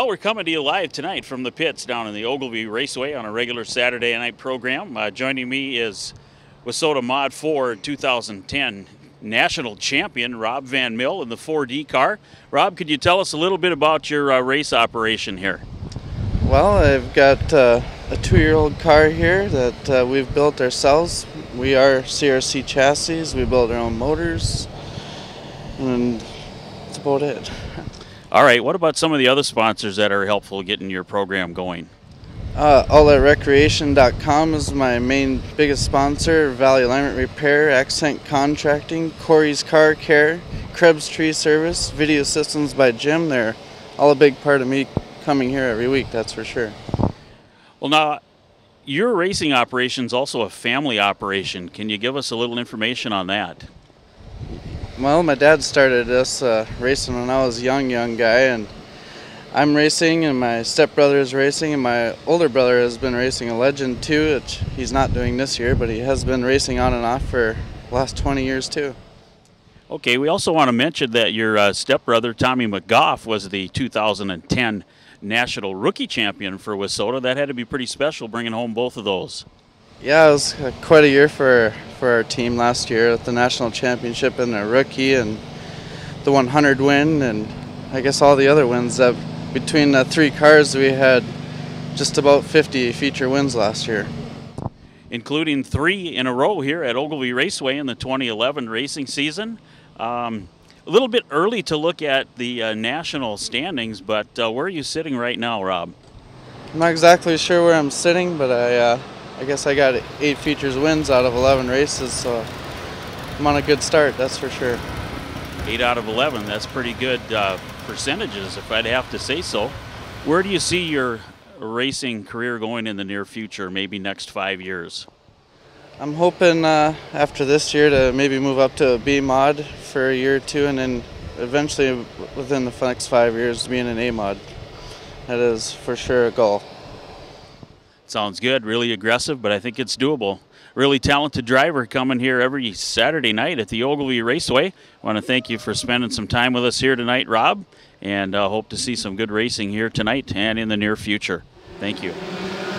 Well, we're coming to you live tonight from the pits down in the Ogilvie Raceway on a regular Saturday night program. Joining me is Wissota Mod 4 2010 national champion Rob Van Mill in the 4D car. Rob, could you tell us a little bit about your race operation here? Well, I've got a 2-year-old car here that we've built ourselves. We are CRC chassis. We build our own motors, and that's about it. All right, what about some of the other sponsors that are helpful getting your program going? OutletRecreation.com is my biggest sponsor. Valley Alignment Repair, Accent Contracting, Corey's Car Care, Krebs Tree Service, Video Systems by Jim. They're all a big part of me coming here every week, that's for sure. Well, now, your racing operation is also a family operation. Can you give us a little information on that? Well, my dad started us racing when I was a young guy, and I'm racing, and my stepbrother is racing, and my older brother has been racing a Legend too, which he's not doing this year, but he has been racing on and off for the last 20 years too. Okay, we also want to mention that your stepbrother, Tommy McGough, was the 2010 National Rookie Champion for Wissota. That had to be pretty special, bringing home both of those. Yeah, it was quite a year for our team last year at the National Championship and a rookie and the 100 win, and I guess all the other wins. Between the 3 cars, we had just about 50 feature wins last year. Including 3 in a row here at Ogilvie Raceway in the 2011 racing season. A little bit early to look at the national standings, but where are you sitting right now, Rob? I'm not exactly sure where I'm sitting, but I guess I got 8 features wins out of 11 races, so I'm on a good start, that's for sure. 8 out of 11, that's pretty good percentages, if I'd have to say so. Where do you see your racing career going in the near future, maybe next 5 years? I'm hoping after this year to maybe move up to a B mod for a year or 2, and then eventually within the next 5 years being an A mod. That is for sure a goal. Sounds good, really aggressive, but I think it's doable. Really talented driver coming here every Saturday night at the Ogilvie Raceway. I want to thank you for spending some time with us here tonight, Rob, and hope to see some good racing here tonight and in the near future. Thank you.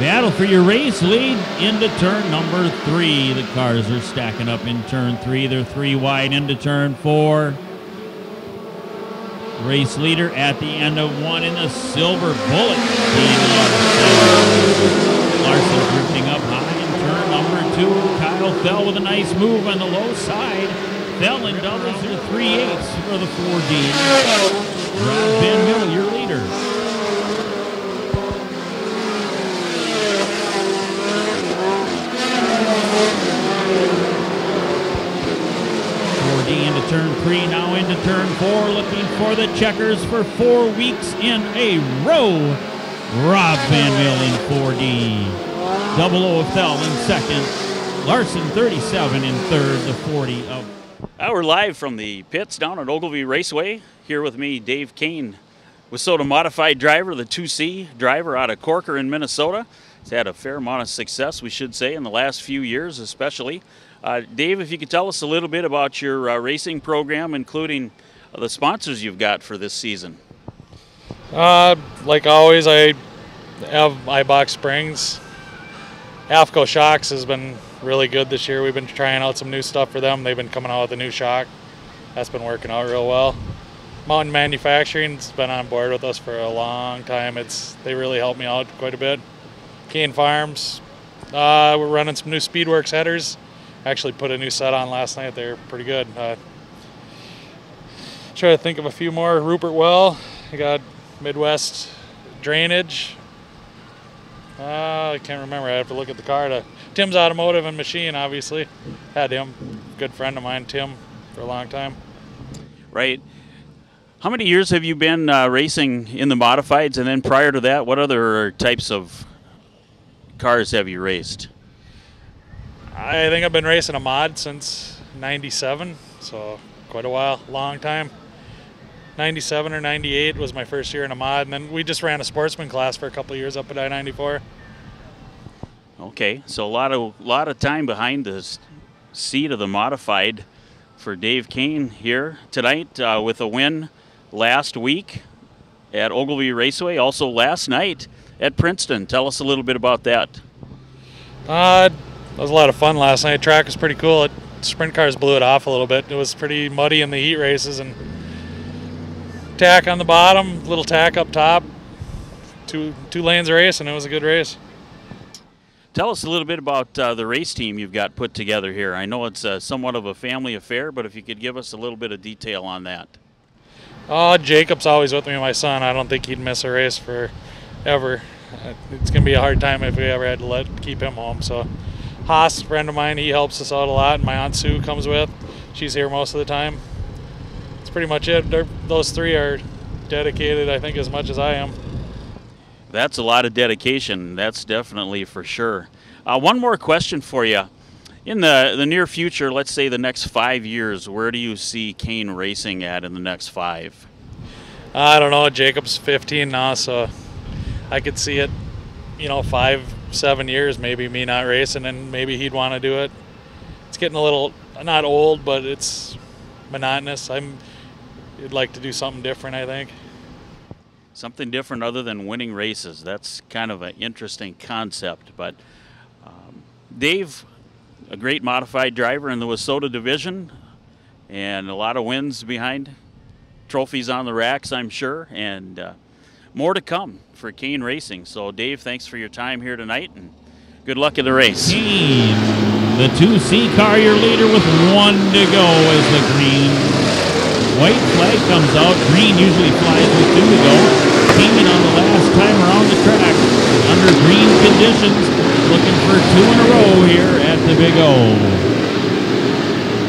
Battle for your race lead into turn number 3. The cars are stacking up in turn 3. They're 3 wide into turn 4. Race leader at the end of 1 in the Silver Bullet. Larson drifting up high in turn number 2. Kyle Fell with a nice move on the low side. Fell in doubles through 3/8 for the 4D. Rob Van Mill, your leader. 4D into turn 3, now into turn 4, looking for the checkers for 4 weeks in a row. Rob Van Mill in 4D. Double O fell in second. Larson 37 in third. The 40 of. We're live from the pits down at Ogilvie Raceway. Here with me, Dave Kane, Wissota Modified driver, the 2C driver out of Corker in Minnesota. He's had a fair amount of success, we should say, in the last few years especially. Dave, if you could tell us a little bit about your racing program, including the sponsors you've got for this season. Like always, I have iBox Springs. AFCO Shocks has been really good this year. We've been trying out some new stuff for them. They've been coming out with a new shock. That's been working out real well. Mountain Manufacturing's been on board with us for a long time. They really helped me out quite a bit. Kane Farms, we're running some new Speedworks headers. Actually put a new set on last night. They're pretty good. Try to think of a few more. Rupert Well, I got Midwest Drainage. I can't remember. I have to look at the car. Tim's Automotive and Machine, obviously. Had him. Good friend of mine, Tim, for a long time. Right. How many years have you been racing in the modifieds? And then prior to that, what other types of cars have you raced? I think I've been racing a mod since '97, so quite a while, long time. '97 or '98 was my first year in a mod, and then we just ran a sportsman class for a couple of years up at I-94. Okay, so a lot of time behind the seat of the modified for Dave Kane here tonight with a win last week. at Ogilvie Raceway, also last night at Princeton. Tell us a little bit about that. It was a lot of fun last night. Track was pretty cool. Sprint cars blew it off a little bit. It was pretty muddy in the heat races, and tack on the bottom, little tack up top. Two lanes of race, and it was a good race. Tell us a little bit about the race team you've got put together here. I know it's somewhat of a family affair, but if you could give us a little bit of detail on that. Jacob's always with me, my son. I don't think he'd miss a race forever. It's going to be a hard time if we ever had to keep him home. So Haas, a friend of mine, he helps us out a lot. My Aunt Sue comes with. She's here most of the time. That's pretty much it. Those three are dedicated, I think, as much as I am. That's a lot of dedication. That's definitely for sure. One more question for you. In the near future, let's say the next 5 years, where do you see Kane racing at in the next 5? I don't know. Jacob's 15 now, so I could see it, 5-7 years, maybe me not racing, and maybe he'd want to do it. It's getting a little, not old, but it's monotonous. I'd like to do something different, I think. Something different other than winning races. That's kind of an interesting concept. But Dave, a great modified driver in the WISSOTA division, and a lot of wins behind, trophies on the racks, I'm sure, and more to come for Kane Racing. So Dave, thanks for your time here tonight, and good luck in the race. Kane, the 2C car, your leader with 1 to go as the green white flag comes out. Green usually flies with 2 to go. Kane on the last time around the track under green conditions, looking for 2 in a row here at the Big O.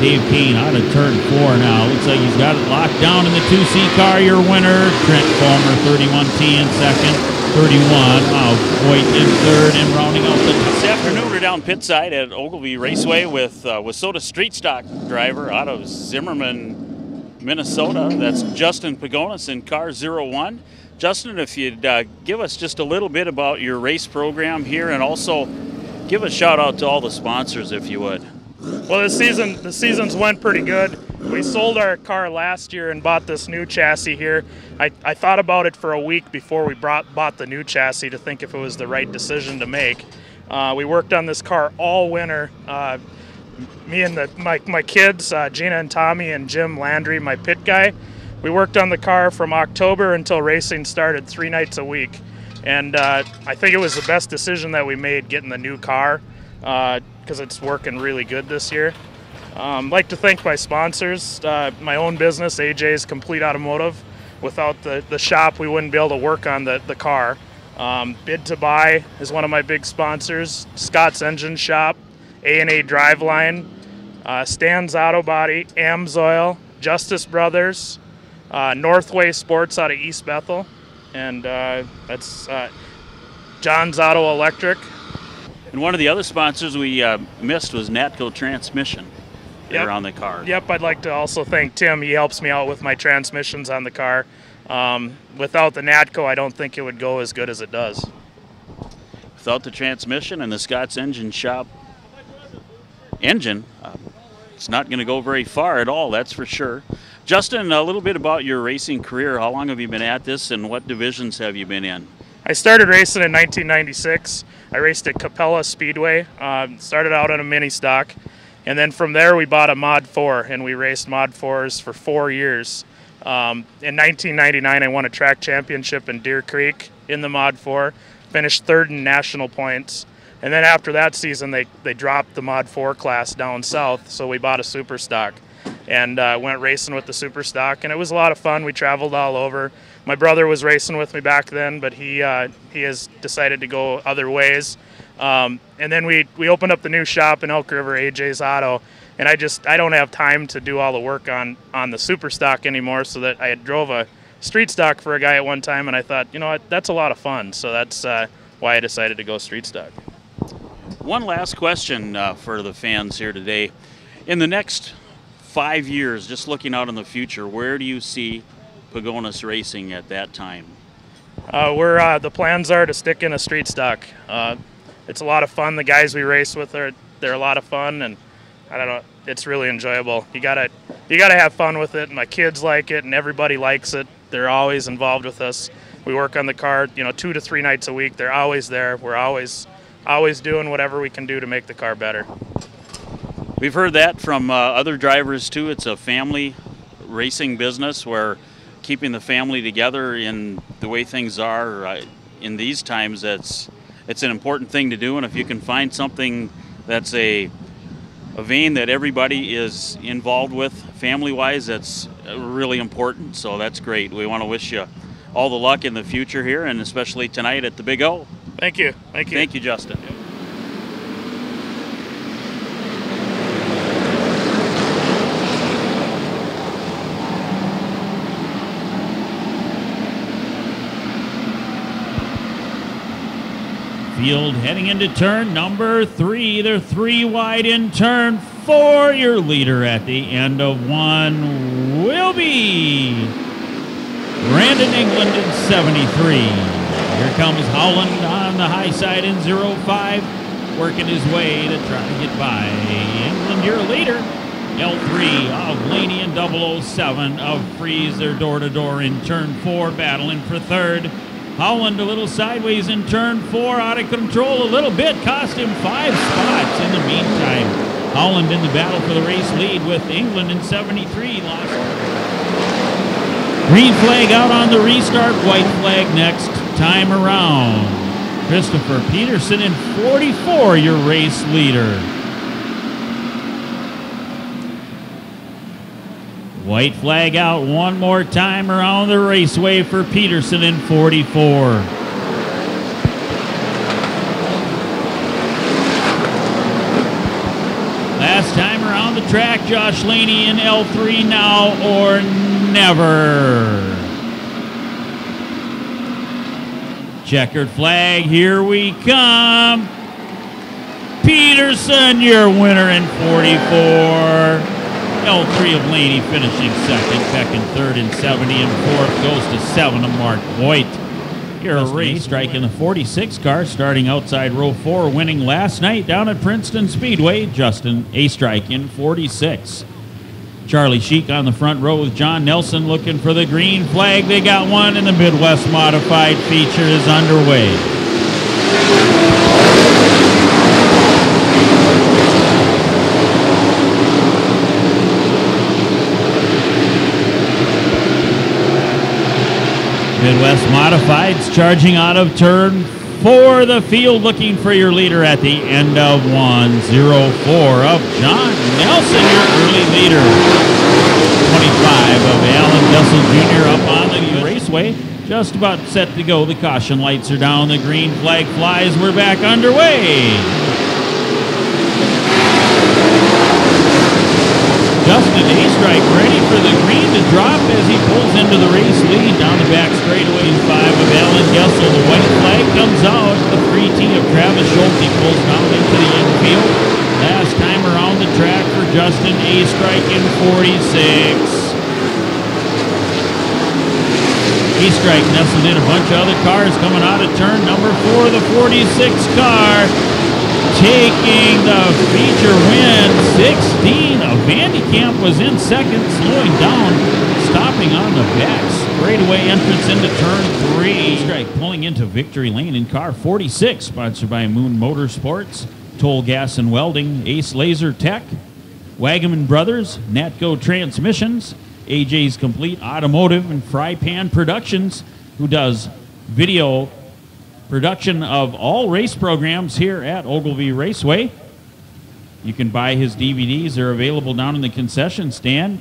Dave Kane out of turn 4 now. Looks like he's got it locked down in the 2C car. Your winner, Trent Fulmer, 31T in second, 31. Voigt in third, and rounding out the top. This afternoon, we're down pit side at Ogilvie Raceway with WISSOTA Street Stock driver out of Zimmerman, Minnesota. That's Justin Pagonis in car 01. Justin, if you'd give us just a little bit about your race program here, and also give a shout out to all the sponsors, if you would. Well, the seasons went pretty good. We sold our car last year and bought this new chassis here. I thought about it for a week before we bought the new chassis to think if it was the right decision to make. We worked on this car all winter. Me and my kids, Gina and Tommy, and Jim Landry, my pit guy. We worked on the car from October until racing started 3 nights a week. And I think it was the best decision that we made getting the new car because it's working really good this year. I'd like to thank my sponsors, my own business, AJ's Complete Automotive. Without the shop, we wouldn't be able to work on the car. Bid to Buy is one of my big sponsors, Scott's Engine Shop, A&A Driveline, Stan's Auto Body, Amsoil, Justice Brothers, Northway Sports out of East Bethel, and that's John's Auto Electric. And one of the other sponsors we missed was Natco Transmission. Yep. On the car. Yep, I'd like to also thank Tim. He helps me out with my transmissions on the car. Without the Natco, I don't think it would go as good as it does. Without the transmission and the Scott's Engine Shop engine, it's not going to go very far at all, that's for sure. Justin, a little bit about your racing career. How long have you been at this, and what divisions have you been in? I started racing in 1996. I raced at Capella Speedway. Started out on a mini stock. And then from there, we bought a Mod 4, and we raced Mod 4s for 4 years. In 1999, I won a track championship in Deer Creek in the Mod 4, finished 3rd in national points. And then after that season, they dropped the Mod 4 class down south, so we bought a Super Stock and went racing with the Super Stock, and it was a lot of fun. We traveled all over. My brother was racing with me back then, but he has decided to go other ways. And then we opened up the new shop in Elk River, AJ's Auto, and I don't have time to do all the work on the Super Stock anymore, so that I had drove a street stock for a guy at one time, and I thought, you know what, that's a lot of fun, so that's why I decided to go street stock. One last question for the fans here today. In the next 5 years, just looking out in the future, where do you see Pagonis Racing at that time? The plans are to stick in a street stock. It's a lot of fun. The guys we race with they're a lot of fun, and I don't know, it's really enjoyable. You gotta have fun with it, and my kids like it, and everybody likes it. They're always involved with us. We work on the car, 2 to 3 nights a week. They're always there. We're always doing whatever we can do to make the car better. We've heard that from other drivers too. It's a family racing business where keeping the family together in the way things are in these times, it's an important thing to do. And if you can find something that's a vein that everybody is involved with family-wise, that's really important. So that's great. We want to wish you all the luck in the future here, and especially tonight at the Big O. Thank you. Thank you. Thank you, Justin. Field heading into turn number 3. They're 3 wide in turn 4. Your leader at the end of 1 will be Brandon England in 73. Here comes Howland on the high side in 05, working his way to try to get by. England, your leader. L3 of Laney and 007 of Freeze. They're door-to-door in turn 4, battling for third. Howland a little sideways in turn 4, out of control a little bit, cost him 5 spots. In the meantime, Howland in the battle for the race lead with England in 73. Lost. Green flag out on the restart, white flag next time around. Christopher Peterson in 44, your race leader. White flag out one more time around the raceway for Peterson in 44. Last time around the track, Josh Laney in L3, now or never. Checkered flag, here we come. Peterson, your winner in 44. L3 of Laney finishing second, Peck in third and 70, and fourth goes to 7 of Mark Voigt. You're a race strike in the 46 car, starting outside row 4, winning last night down at Princeton Speedway. Justin A. Strike in 46. Charlie Sheik on the front row with John Nelson looking for the green flag. They got one, and the Midwest Modified feature is underway. Midwest Modifieds charging out of turn 4. The field looking for your leader at the end of 1:04 of John Nelson, your early leader. 25 of Alan Dessel Jr. up on the raceway. Just about set to go. The caution lights are down. The green flag flies. We're back underway. Justin A. Strike ready for the green to drop as he pulls into the race lead down the back straightaway. 5 of Alan Gessel. The white flag comes out. The 3T of Travis Schulte pulls down into the infield. Last time around the track for Justin A. Strike in 46. A. Strike nestled in a bunch of other cars coming out of turn number 4. The 46 car taking the feature win. 16 of Vandekamp was in second, slowing down, stopping on the back straightaway entrance into turn 3. Strike pulling into victory lane in car 46, sponsored by Moon Motorsports, Toll Gas and Welding, Ace Laser Tech, Wagaman Brothers, Natco Transmissions, AJ's Complete Automotive, and Fry Pan Productions, who does video production of all race programs here at Ogilvie Raceway. You can buy his DVDs. They're available down in the concession stand.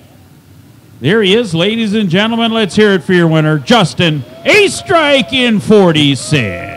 There he is, ladies and gentlemen. Let's hear it for your winner, Justin A. Strike in 46.